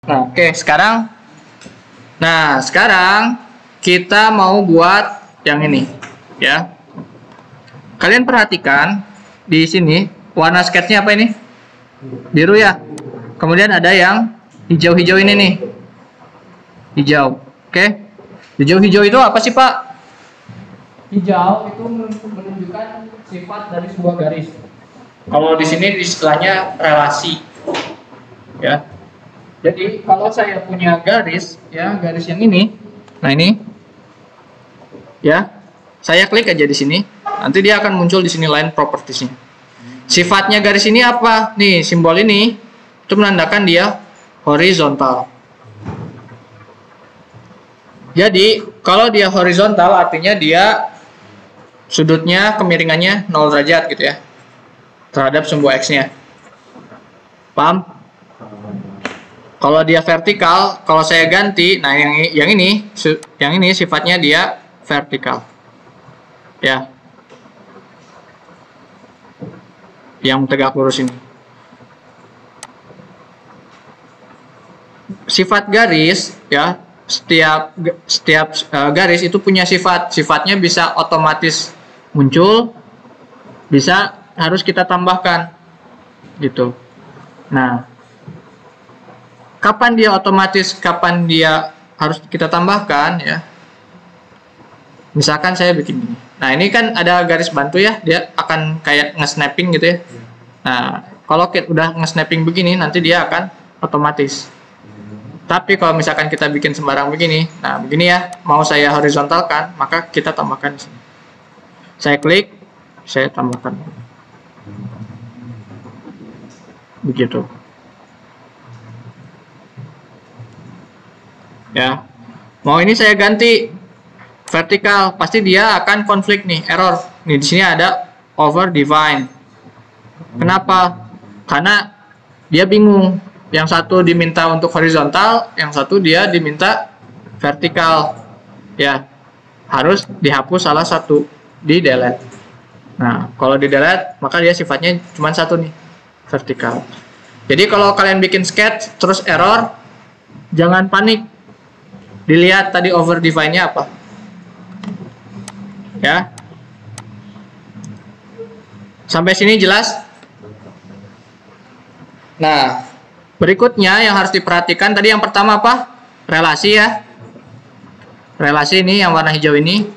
Nah, oke, sekarang kita mau buat yang ini, ya. Kalian perhatikan di sini warna sketsnya apa ini? Biru ya. Kemudian ada yang hijau-hijau ini nih. Hijau. Oke. Hijau-hijau itu apa sih, Pak? Hijau itu menunjukkan sifat dari sebuah garis. Kalau di sini istilahnya relasi. Ya. Jadi kalau saya punya garis, ya, garis yang ini. Nah, ini. Ya. Saya klik aja di sini. Nanti dia akan muncul di sini line propertiesnya. Sifatnya garis ini apa? Nih, simbol ini itu menandakan dia horizontal. Jadi, kalau dia horizontal artinya dia sudutnya kemiringannya 0 derajat gitu ya. Terhadap sumbu X-nya. Paham? Kalau dia vertikal, kalau saya ganti, nah yang ini sifatnya dia vertikal. Ya. Yang tegak lurus ini. Sifat garis, ya, setiap garis itu punya sifat. Sifatnya bisa otomatis muncul, bisa harus kita tambahkan. Gitu. Nah, kapan dia otomatis, kapan dia harus kita tambahkan, ya. Misalkan saya bikin ini. Nah, ini kan ada garis bantu ya, dia akan kayak nge-snapping gitu ya. Nah, kalau kita udah nge-snapping begini, nanti dia akan otomatis. Tapi kalau misalkan kita bikin sembarang begini, nah begini ya, mau saya horizontalkan, maka kita tambahkan di sini. Saya klik, saya tambahkan. Begitu. Ya. Mau ini saya ganti vertikal, pasti dia akan konflik nih, error. Nih di sini ada over define. Kenapa? Karena dia bingung. Yang satu diminta untuk horizontal, yang satu dia diminta vertikal. Ya. Harus dihapus salah satu, di delete. Nah, kalau di delete, maka dia sifatnya cuma satu nih, vertikal. Jadi kalau kalian bikin sketch terus error, jangan panik. Dilihat tadi over define-nya apa. Ya. Sampai sini jelas? Nah, berikutnya yang harus diperhatikan tadi yang pertama apa? Relasi ya. Relasi ini yang warna hijau ini.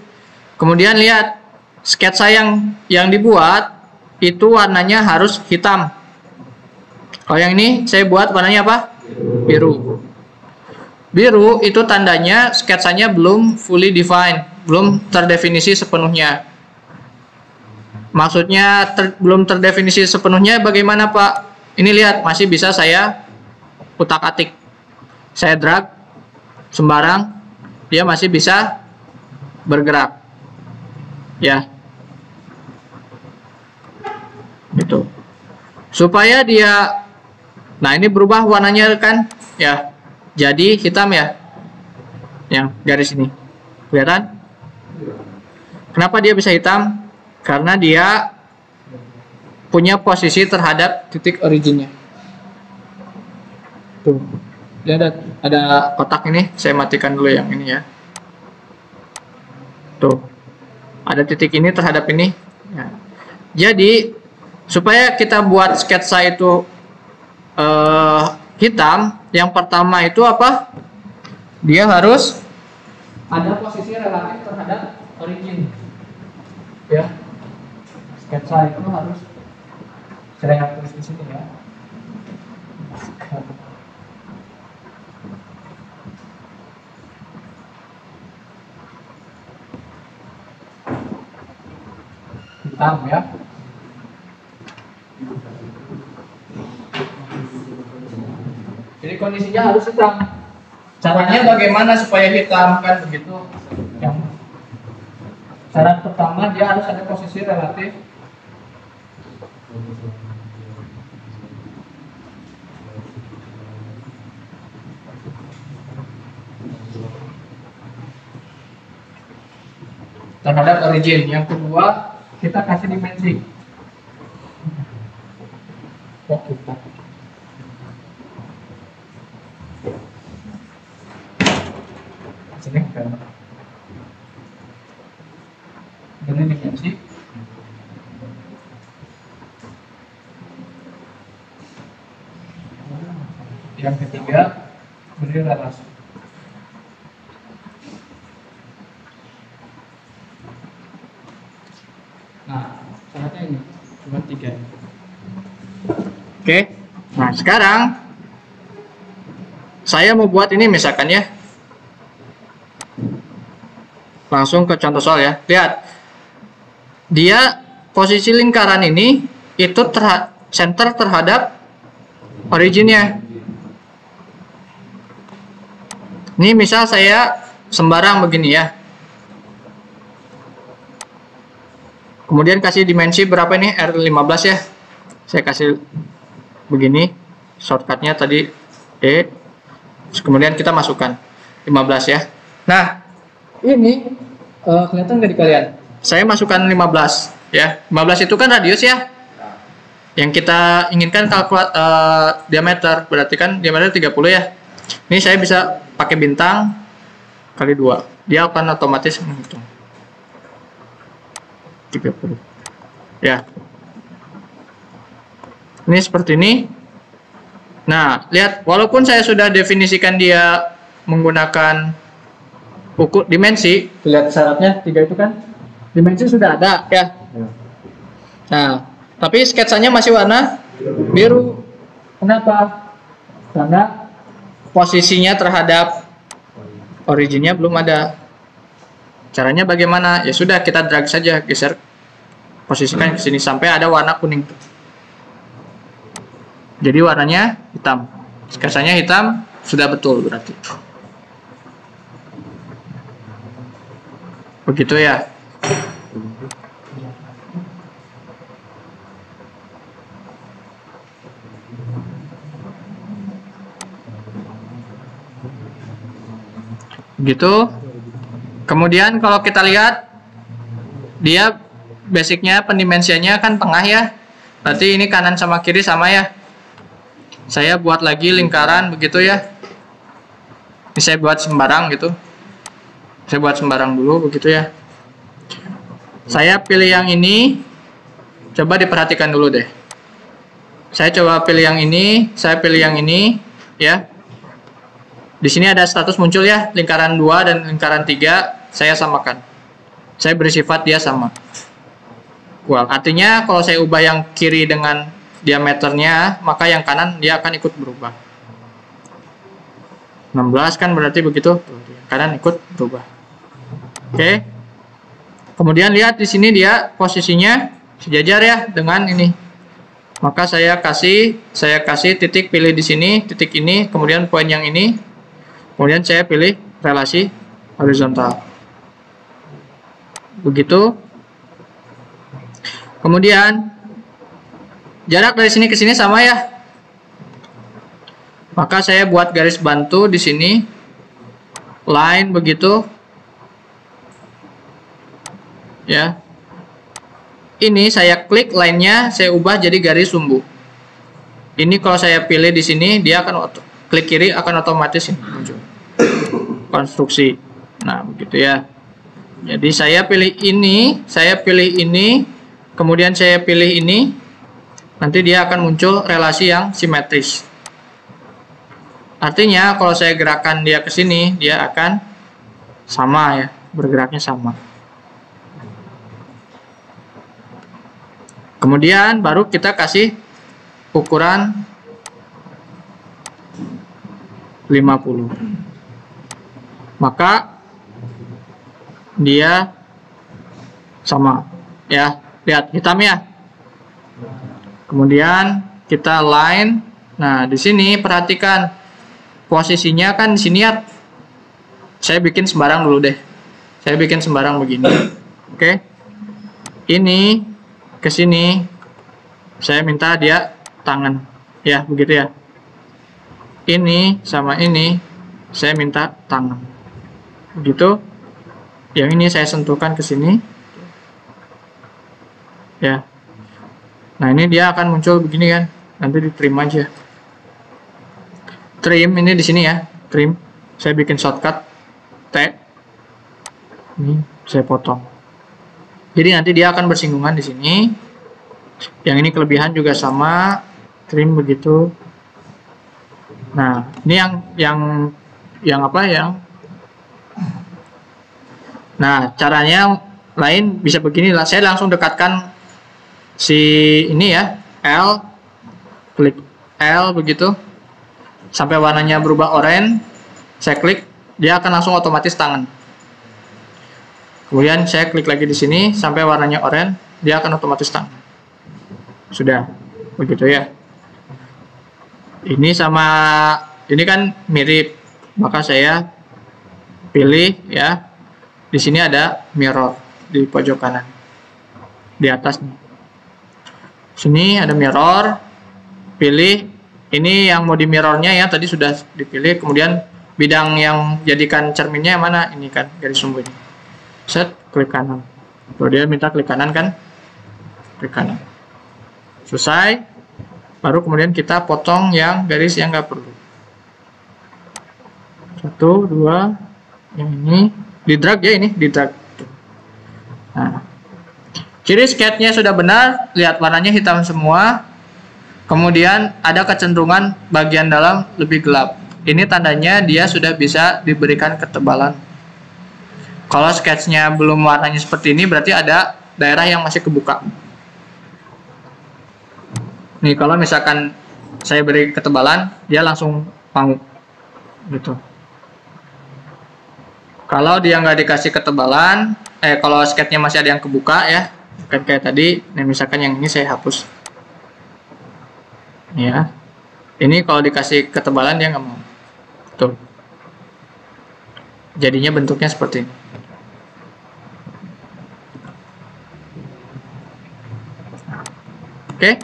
Kemudian lihat sketsa yang dibuat itu warnanya harus hitam. Kalau yang ini saya buat warnanya apa? Biru. Biru itu tandanya sketsanya belum fully defined, belum terdefinisi sepenuhnya. Maksudnya belum terdefinisi sepenuhnya bagaimana, Pak? Ini lihat, masih bisa saya utak-atik. Saya drag sembarang, dia masih bisa bergerak. Ya. Gitu. Supaya dia, nah ini berubah warnanya kan? Ya. Jadi hitam ya. Yang garis ini. Kelihatan? Kenapa dia bisa hitam? Karena dia punya posisi terhadap titik originnya. Tuh. Dia ada kotak ini, saya matikan dulu yang ini ya. Tuh. Ada titik ini terhadap ini. Ya. Jadi supaya kita buat sketsa itu hitam, yang pertama itu apa? Dia harus ada posisi relatif terhadap origin. Ya. Sketsa itu harus saya tulis di sini ya. Hitam ya. Jadi kondisinya harus hitam. Caranya bagaimana supaya hitam kan begitu? Yang syarat pertama dia harus ada posisi relatif terhadap origin. Yang kedua, kita kasih dimensi. Oh, kita. sini kan. Ini dimensi. Yang ketiga, beri relasi. Nah, syaratnya ini cuma 3. Oke. Nah, sekarang saya mau buat ini misalkan ya. Langsung ke contoh soal ya. Lihat. Dia posisi lingkaran ini itu center terhadap originnya. Ini misal saya sembarang begini ya. Kemudian kasih dimensi berapa ini? R15 ya. Saya kasih begini. Shortcutnya tadi E. Terus kemudian kita masukkan 15 ya. Nah, ini kelihatan nggak di kalian? Saya masukkan 15 ya. 15 itu kan radius ya. Yang kita inginkan diameter. Berarti kan diameter 30 ya. Ini saya bisa pakai bintang kali 2. Dia akan otomatis menghitung 30 ya. Ini seperti ini. Nah, lihat, walaupun saya sudah definisikan dia menggunakan ukur dimensi, lihat syaratnya 3 itu kan dimensi sudah ada ya. Nah, tapi sketsanya masih warna biru. Kenapa? Karena posisinya terhadap originnya belum ada. Caranya bagaimana? Ya sudah, kita drag saja, geser, posisikan ke sini sampai ada warna kuning. Jadi warnanya hitam. Sketsanya hitam, sudah betul berarti. Begitu ya. Gitu. Kemudian kalau kita lihat dia basicnya pendimensiannya kan tengah ya. Berarti ini kanan sama kiri sama ya. Saya buat lagi lingkaran begitu ya. Ini saya buat sembarang gitu. Saya buat sembarang dulu begitu ya. Saya pilih yang ini. Coba diperhatikan dulu deh. Saya coba pilih yang ini, saya pilih yang ini ya. Di sini ada status muncul ya, lingkaran 2 dan lingkaran 3 saya samakan. Saya beri sifat dia sama. Well, artinya kalau saya ubah yang kiri dengan diameternya, maka yang kanan dia akan ikut berubah. 16 kan berarti begitu, kanan ikut berubah. Oke. Kemudian lihat di sini dia posisinya sejajar ya dengan ini. Maka saya kasih titik, pilih di sini, titik ini, kemudian poin yang ini. Kemudian saya pilih relasi horizontal. Begitu. Kemudian jarak dari sini ke sini sama ya. Maka saya buat garis bantu di sini. Line begitu. Ya. Ini saya klik line-nya, saya ubah jadi garis sumbu. Ini kalau saya pilih di sini, dia akan klik kiri akan otomatis muncul. Konstruksi. Nah, begitu ya. Jadi saya pilih ini, kemudian saya pilih ini. Nanti dia akan muncul relasi yang simetris. Artinya kalau saya gerakan dia ke sini, dia akan sama ya, bergeraknya sama. Kemudian baru kita kasih ukuran 50. Maka dia sama ya. Lihat hitam ya. Kemudian kita line. Nah, di sini perhatikan posisinya kan di sini ya. Saya bikin sembarang dulu deh. Saya bikin sembarang begini. Oke. Ini ke sini. Saya minta dia tangan. Ya, begitu ya. Ini sama ini saya minta tangan. Begitu. Yang ini saya sentuhkan ke sini. Ya. Nah, ini dia akan muncul begini kan. Nanti di trim aja. Trim ini di sini ya. Trim. Saya bikin shortcut. T. Ini saya potong. Jadi nanti dia akan bersinggungan di sini. Yang ini kelebihan juga sama, trim begitu. Nah, ini yang apa yang Nah, caranya lain bisa begini lah. Saya langsung dekatkan si ini ya, L, klik L begitu, sampai warnanya berubah oranye. Saya klik, dia akan langsung otomatis tangan. Kemudian saya klik lagi di sini sampai warnanya oranye, dia akan otomatis tangan. Sudah, begitu ya. Ini sama ini kan mirip, maka saya pilih ya. Di sini ada mirror di pojok kanan, di atas nih. Sini ada mirror, pilih ini yang mau di mirrornya ya, tadi sudah dipilih. Kemudian bidang yang jadikan cerminnya yang mana, ini kan garis sumbu ini. Set, klik kanan. Kalau dia minta klik kanan kan, klik kanan. Selesai. Baru kemudian kita potong yang garis yang nggak perlu. 1, 2, yang ini. Di drag ya, ini di drag. Nah, ciri sketchnya sudah benar, lihat warnanya hitam semua. Kemudian ada kecenderungan bagian dalam lebih gelap. Ini tandanya dia sudah bisa diberikan ketebalan. Kalau sketchnya belum warnanya seperti ini, berarti ada daerah yang masih kebuka. Nih, kalau misalkan saya beri ketebalan, dia langsung pangu gitu. Kalau dia nggak dikasih ketebalan, kalau sketchnya masih ada yang kebuka ya, kan kayak tadi. Nah, misalkan yang ini saya hapus. Ya, ini kalau dikasih ketebalan dia nggak mau. Tuh, jadinya bentuknya seperti ini. Oke,